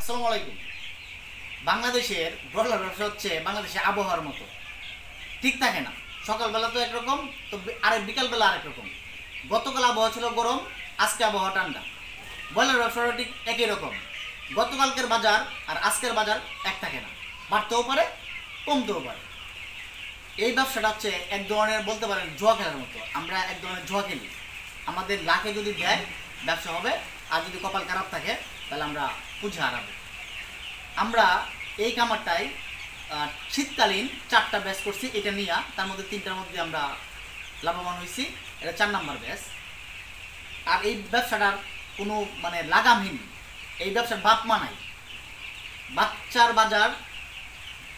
আসসালামু আলাইকুম। বাংলাদেশের ব্রয়লার ব্যবসা হচ্ছে বাংলাদেশের আবহাওয়ার মতো, ঠিক থাকে না। সকালবেলা তো একরকম, তো বিকালবেলা আরেক রকম। গতকাল আবহাওয়া ছিল গরম, আজকে আবহাওয়া ঠান্ডা। ব্রয়লার ব্যবসাটা ঠিক একই রকম। গতকালকের বাজার আর আজকের বাজার এক থাকে না, বাড়তেও পারে কমতেও পারে। এই ব্যবসাটা হচ্ছে এক ধরনের বলতে পারেন জুয়া খেলার মতো। আমরা এক ধরনের জুয়া খেলি। আমাদের লাখে যদি দেয় ব্যবসা হবে, আর যদি কপাল খারাপ থাকে তাহলে আমরা পুঁজি হারাবো। আমরা এই খামারটায় শীতকালীন 4টা ব্যাচ করছি, এটা নিয়ে তার মধ্যে 3টার মধ্যে আমরা লাভবান হয়েছি। এটা 4 নাম্বার ব্যাচ। আর এই ব্যবসাটার কোনো লাগামহীন, এই ব্যবসার বাপ মা নাই। বাচ্চার বাজার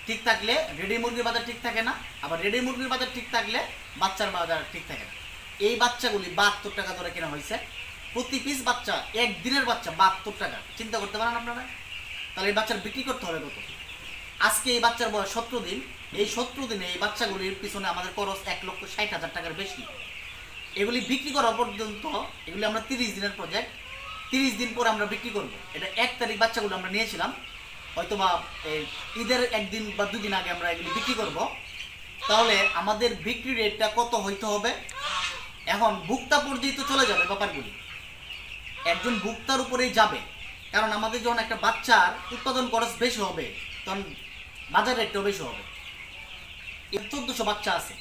ঠিক থাকলে রেডি মুরগির বাজার ঠিক থাকে না, আবার রেডি মুরগির বাজার ঠিক থাকলে বাচ্চার বাজার ঠিক থাকে না। এই বাচ্চাগুলি 72 টাকা ধরে কেনা হয়েছে। প্রতি পিস বাচ্চা, একদিনের বাচ্চা 72 টাকা। চিন্তা করতে পারেন আপনারা? তাহলে এই বাচ্চার বিক্রি করতে হবে কত? আজকে এই বাচ্চার বয়স 17 দিন। এই 17 দিনে এই বাচ্চাগুলির পিছনে আমাদের খরচ 1,60,000 টাকার বেশি। এগুলি বিক্রি করা পর্যন্ত, এগুলি আমরা 30 দিনের প্রজেক্ট। 30 দিন পর আমরা বিক্রি করব। এটা 1 তারিখ বাচ্চাগুলো আমরা নিয়েছিলাম, হয়তোবা ঈদের 1 দিন বা 2 দিন আগে আমরা এগুলি বিক্রি করব। তাহলে আমাদের বিক্রি রেটটা কত হইতে হবে? এখন ভুক্তা পর্যন্ত চলে যাবে ব্যাপারগুলি, একজন ভুক্তার উপরেই যাবে। কারণ আমাদের যখন একটা বাচ্চার উৎপাদন খরচ বেশি হবে, তখন বাজার রেটটাও বেশি হবে। 1400 বাচ্চা আছে।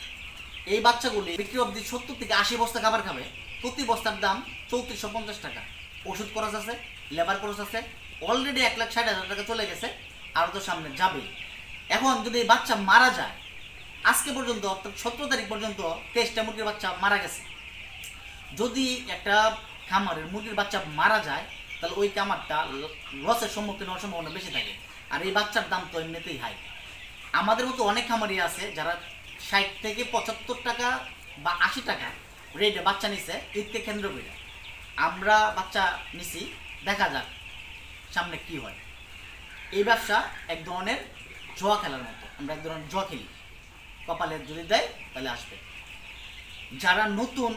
এই বাচ্চাগুলি বিক্রি অবধি 70 থেকে 80 বস্তা খাবার খাবে। প্রতি বস্তার দাম 3450 টাকা। ওষুধ খরচ আছে, লেবার খরচ আছে। অলরেডি 1,60,000 টাকা চলে গেছে, আরও তো সামনে যাবে। এখন যদি এই বাচ্চা মারা যায়, আজকে পর্যন্ত অর্থাৎ 17 তারিখ পর্যন্ত 23টা মুরগির বাচ্চা মারা গেছে। যদি একটা খামারের মুরগির বাচ্চা মারা যায়, তাহলে ওই খামারটা লসের সম্মুখীন হওয়ার সম্ভাবনা বেশি থাকে। আর এই বাচ্চার দাম তো এমনিতেই হাই। আমাদের মতো অনেক খামারি আছে যারা 60 থেকে 75 টাকা বা 80 টাকা রেটে বাচ্চা নিছে ঈদকে কেন্দ্র করে। আমরা বাচ্চা নিছি, দেখা যাক সামনে কি হয়। এই ব্যবসা এক ধরনের জুয়া খেলার মতো। আমরা এক ধরনের জুয়া খেলি, কপালে যদি দেয় তাহলে আসবে। যারা নতুন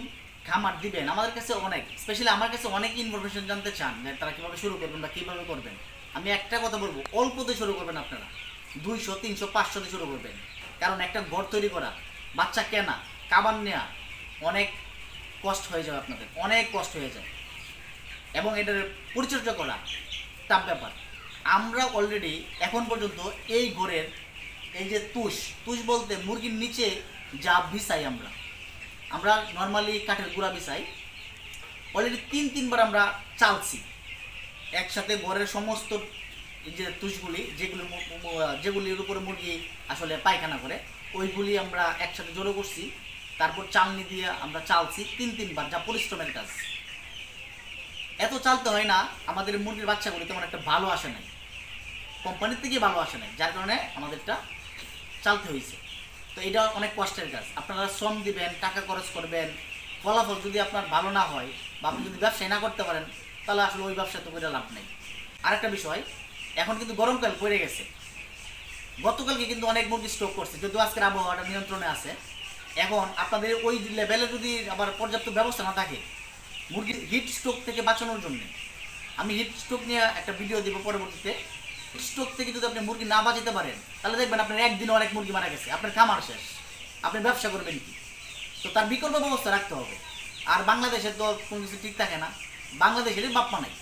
খামার দিবেন, আমাদের কাছে অনেক, স্পেশালি আমার কাছে অনেক ইনফরমেশন জানতে চান যে তারা কীভাবে শুরু করবেন বা কীভাবে করবেন। আমি একটা কথা বলবো, অল্পতে শুরু করবেন আপনারা। 200, 300, 500 দিয়ে শুরু করবেন। কারণ একটা ঘর তৈরি করা, বাচ্চা কেনা, খাবার নেওয়া অনেক কষ্ট হয়ে যাবে আপনাদের, অনেক কষ্ট হয়ে যায়। এবং এটার পরিচর্যা করা টাফ ব্যাপার। আমরা অলরেডি এখন পর্যন্ত এই ঘরের এই যে তুষ বলতে মুরগির নিচে যা বিছাই, আমরা নর্মালি কাঠের গুঁড়া বিছাই। অলরেডি 3বার আমরা চালছি একসাথে। ঘরের সমস্ত যে তুষগুলি, যেগুলির উপরে মুরগি আসলে পায়খানা করে, ওইগুলি আমরা একসাথে জড়ো করছি। তারপর চালনি দিয়ে আমরা চালছি 3বার, যা পরিশ্রমের কাজ। এত চালতে হয় না, আমাদের মুরগির বাচ্চাগুলি তেমন একটা ভালো আসে নাই, কোম্পানির থেকে ভালো আসে নাই, যার কারণে আমাদেরটা চালতে হয়েছে। তো এটা অনেক কষ্টের কাজ। আপনারা শ্রম দিবেন, টাকা খরচ করবেন, ফলাফল যদি আপনার ভালো না হয় বা আপনি যদি ব্যবসায় না করতে পারেন, তাহলে আসলে ওই ব্যবসা তো করে লাভ নেই। আরেকটা বিষয়, এখন কিন্তু গরমকাল পড়ে গেছে। গতকালকে কিন্তু অনেক মুরগি স্টক করছে, যদিও আজকের আবহাওয়াটা নিয়ন্ত্রণে আছে। এখন আপনাদের ওই লেভেলে যদি আবার পর্যাপ্ত ব্যবস্থা না থাকে, মুরগির হিট স্ট্রোক থেকে বাঁচানোর জন্য আমি হিট স্ট্রোক নিয়ে একটা ভিডিও দেবো পরবর্তীতে। হিট স্ট্রোক থেকে যদি আপনি মুরগি না বাঁচাতে পারেন, তাহলে দেখবেন আপনার একদিনে অনেক মুরগি মারা গেছে, আপনার খামার শেষ, আপনি ব্যবসা করবেন কি? তো তার বিকল্প ব্যবস্থা রাখতে হবে। আর বাংলাদেশে তো কোনো কিছু ঠিক থাকে না, বাংলাদেশেরই বাপ্পা নাই।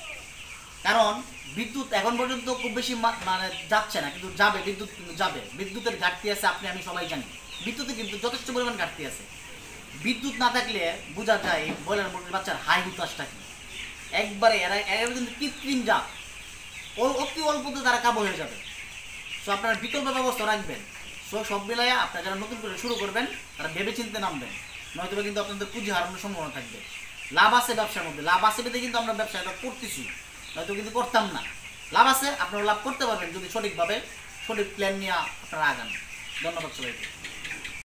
কারণ বিদ্যুৎ এখন পর্যন্ত খুব বেশি যাচ্ছে না, কিন্তু যাবে, বিদ্যুৎ কিন্তু যাবে। বিদ্যুতের ঘাটতি আছে, আমি সবাই জানি। বিদ্যুতে কিন্তু যথেষ্ট পরিমাণ ঘাটতি আছে। বিদ্যুৎ না থাকলে বোঝা যায় ব্রয়লার মুরগির বাচ্চার হাই হুতাশটা কি। একবারে এরা কিন্তু কৃত্রিম জাত, অতি অল্পতে তারা কাবু হয়ে যাবে। সো আপনারা বিকল্প ব্যবস্থা রাখবেন। সব মিলাইয়া আপনারা যারা নতুন করে শুরু করবেন, তারা ভেবে চিন্তে নামবেন, নয়তো কিন্তু আপনাদের পুঁজি হারানোর সম্ভাবনা থাকবে। লাভ আছে ব্যবসার মধ্যে, লাভ আছে বেঁধে কিন্তু আমরা ব্যবসাটা করতেছি, নয়তো কিন্তু করতাম না। লাভ আছে, আপনারা লাভ করতে পারবেন যদি সঠিকভাবে সঠিক প্ল্যান নিয়ে আপনারা আগান। ধন্যবাদ সবাইকে।